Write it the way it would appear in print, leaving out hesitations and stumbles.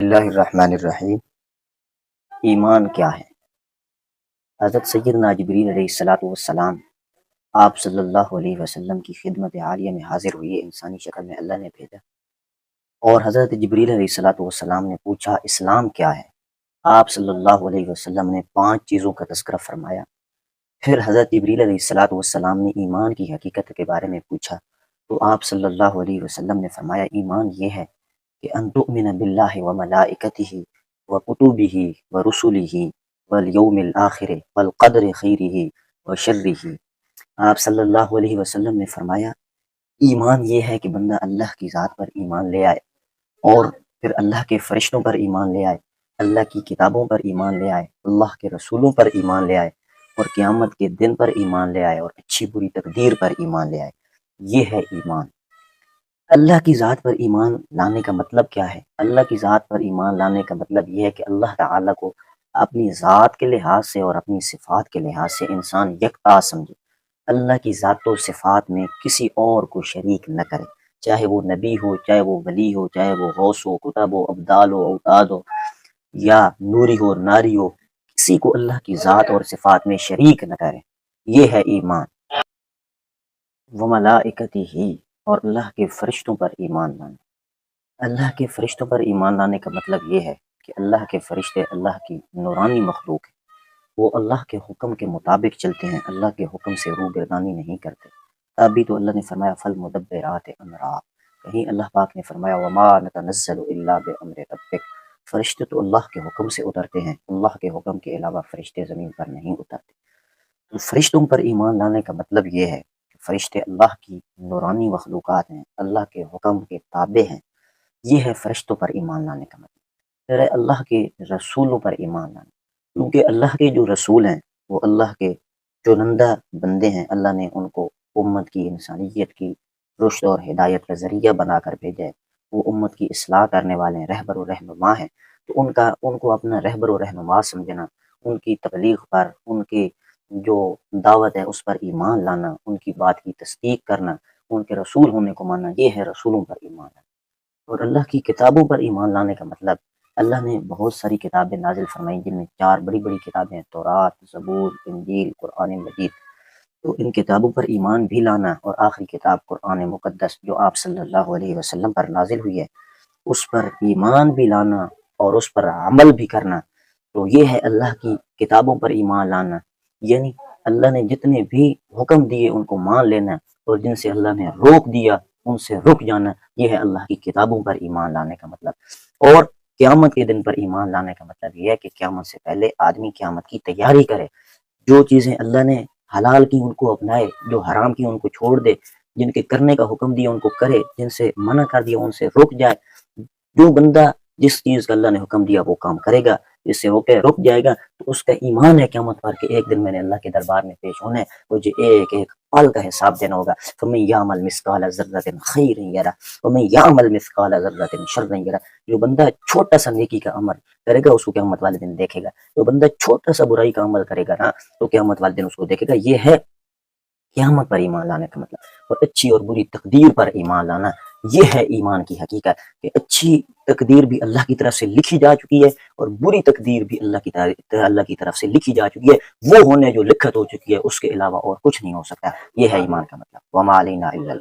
اللہ الرحمن الرحیم۔ ایمان کیا ہے؟ حضرت سیدنا جبریل علیہ الصلاۃ والسلام آپ صلی اللہ علیہ وسلم کی خدمت عالیہ میں حاضر ہوئے، انسانی شکل میں اللہ نے بھیجا، اور حضرت جبریل علیہ الصلاۃ والسلام نے پوچھا اسلام کیا ہے؟ آپ صلی اللہ علیہ وسلم نے 5 چیزوں کا تذکرہ فرمایا۔ پھر حضرت جبریل علیہ الصلاۃ والسلام نے ایمان کی حقیقت کے بارے میں پوچھا، تو آپ صلی اللہ علیہ وسلم نے فرمایا ایمان یہ ہے کہ ان تؤمن باللہ وملائکتہ وکتبہ ورسلہ والیوم الآخر والقدر خیرہ وشرہ۔ آپ صلی اللہ علیہ وسلم نے فرمایا ایمان یہ ہے کہ بندہ اللہ کی ذات پر ایمان لے آئے، اور پھر اللہ کے فرشتوں پر ایمان لے آئے، اللہ کی کتابوں پر ایمان لے آئے، اللہ کے رسولوں پر ایمان لے آئے، اور قیامت کے دن پر ایمان لے آئے، اور اچھی بری تقدیر پر ایمان لے آئے۔ یہ ہے ایمان۔ اللہ کی ذات پر ایمان لانے کا مطلب کیا ہے؟ اللہ کی ذات پر ایمان لانے کا مطلب یہ ہے کہ اللہ تعالیٰ کو اپنی ذات کے لحاظ سے اور اپنی صفات کے لحاظ سے انسان یکتا سمجھے، اللہ کی ذات و صفات میں کسی اور کو شریک نہ کرے، چاہے وہ نبی ہو، چاہے وہ ولی ہو، چاہے وہ غوث ہو، کتب ہو، ابدال ہو، اوتاد ہو، یا نوری ہو، ناری ہو، کسی کو اللہ کی ذات اور صفات میں شریک نہ کرے۔ یہ ہے ایمان۔ وملائکتہ، اور اللہ کے فرشتوں پر ایمان لانا۔ اللہ کے فرشتوں پر ایمان لانے کا مطلب یہ ہے کہ اللہ کے فرشتے اللہ کی نورانی مخلوق ہیں، وہ اللہ کے حکم کے مطابق چلتے ہیں، اللہ کے حکم سے روگردانی نہیں کرتے۔ ابھی تو اللہ نے فرمایا فالمدبرات امرا، کہیں اللہ پاک نے فرمایا وما نتنزل الا بامر ربک، فرشتے تو اللہ کے حکم سے اترتے ہیں، اللہ کے حکم کے علاوہ فرشتے زمین پر نہیں اترتے۔ تو فرشتوں پر ایمان لانے کا مطلب یہ ہے کہ فرشتے اللہ کی نورانی مخلوقات ہیں، اللہ کے حکم کے تابع ہیں۔ یہ ہے فرشتوں پر ایمان لانے کا مطلب۔ پھر ہے اللہ کے رسولوں پر ایمان لانا، کیونکہ اللہ کے جو رسول ہیں وہ اللہ کے چنندہ بندے ہیں، اللہ نے ان کو امت کی، انسانیت کی رشد اور ہدایت کا ذریعہ بنا کر بھیجا ہے۔ وہ امت کی اصلاح کرنے والے ہیں، رہبر و رہنما ہیں، تو ان کو اپنا رہبر و رہنما سمجھنا، ان کی تبلیغ پر، ان کی جو دعوت ہے اس پر ایمان لانا، ان کی بات کی تصدیق کرنا، ان کے رسول ہونے کو ماننا، یہ ہے رسولوں پر ایمان لانا۔ اور اللہ کی کتابوں پر ایمان لانے کا مطلب اللہ نے بہت ساری کتابیں نازل فرمائیں، جن میں 4 بڑی بڑی کتابیں ہیں، تورات، زبور، انجیل، قرآن مجید۔ تو ان کتابوں پر ایمان بھی لانا، اور آخری کتاب قرآن مقدس جو آپ صلی اللہ علیہ وسلم پر نازل ہوئی ہے اس پر ایمان بھی لانا اور اس پر عمل بھی کرنا، تو یہ ہے اللہ کی کتابوں پر ایمان لانا۔ یعنی اللہ نے جتنے بھی حکم دیے ان کو مان لینا، اور جن سے اللہ نے روک دیا ان سے رک جانا، یہ ہے اللہ کی کتابوں پر ایمان لانے کا مطلب۔ اور قیامت کے دن پر ایمان لانے کا مطلب یہ ہے کہ قیامت سے پہلے آدمی قیامت کی تیاری کرے، جو چیزیں اللہ نے حلال کی ان کو اپنائے، جو حرام کی ان کو چھوڑ دے، جن کے کرنے کا حکم دیا ان کو کرے، جن سے منع کر دیا ان سے رک جائے۔ جو بندہ جس چیز کا اللہ نے حکم دیا وہ کام کرے گا، جس سے رک جائے گا، تو اس کا ایمان ہے قیامت پر کہ ایک دن میں نے اللہ کے دربار میں پیش ہونا ہے، مجھے ایک ایک پل کا حساب دینا ہوگا۔ فَمَن يَعْمَلْ مِثْقَالَ ذَرَّةٍ خَيْرًا يَرَهُ وَمَن يَعْمَلْ مِثْقَالَ ذَرَّةٍ شَرًّا يَرَهُ۔ جو بندہ چھوٹا سا نیکی کا عمل کرے گا اس کو قیامت والے دن دیکھے گا، جو بندہ چھوٹا سا برائی کا عمل کرے گا نا تو قیامت والے دن اس کو دیکھے گا۔ یہ ہے قیامت پر ایمان لانے کا مطلب۔ اور اچھی اور بری تقدیر پر ایمان لانا، یہ ہے ایمان کی حقیقت، کہ اچھی تقدیر بھی اللہ کی طرف سے لکھی جا چکی ہے، اور بری تقدیر بھی اللہ کی طرف سے لکھی جا چکی ہے۔ وہ ہونے جو لکھت ہو چکی ہے، اس کے علاوہ اور کچھ نہیں ہو سکتا۔ یہ ہے ایمان کا مطلب۔ وما علینا الا